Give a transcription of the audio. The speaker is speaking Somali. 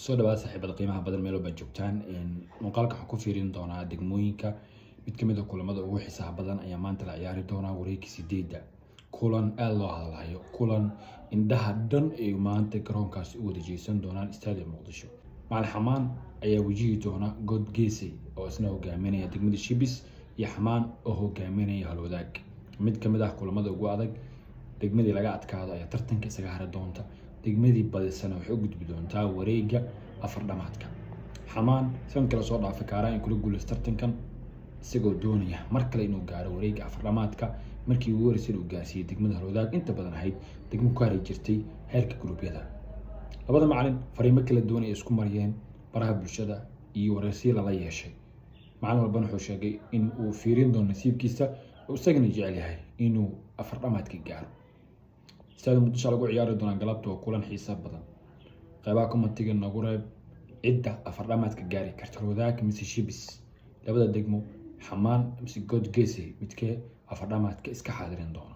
soo dhawaad saaxiibada qiimaha badan meel walba joogtaan muuqaalka waxaan ku fiirin doonaa degmooyinka mid ka mid ah kulamada ugu xiisaha badan ayaa maanta la ciyaari doonaa wareegga 8 kulan aad loo hadlayo kulan indhaha dhan ay maanta garoonkaasi u wada jeesan doonaan stadium Muqdisho macallin Xamaan ayaa wajihi doona God Geesay oo isna hogaaminaya degmada Shibis iyo Xamaan oo hogaaminaya Halwadaag mid ka mid ah kulamada ugu adag degmadii laga adkaado ayaa tartanka isaga hari doonta degmadii badisana waxay u gudbi doontaa wareegga afar dhamaadka Xamaan san kala soo dhaafay kaaraan in kula guuleysto tartankan isagoo doonaya mar kale inuu gaaro wareegga afar dhamaadka markii uu wareysay uu gaarsiiyay degmada Halwadaag inta badan ahayd degmo ku haray jirtay heerka gruubyada labada macallin fariimo kala duwan ay isku mariyeen baraha bulshada iyo wareysiyo la yeeshay macallin walba wuxuu sheegay in uu fiirin doono nasiibkiisa oo isagana jecel yahay inuu afar dhamaadka gaaro stadium Muqdisho lagu ciyaari doona galabta oo kulan xiiso badan qaybaha komitiga nagu reeb cidda afar dhamaadka gaari karta Halwadaag mise Shibis labada degmo Xamaan mise God Geesay midkee afar dhamaadka iska xaadirin doona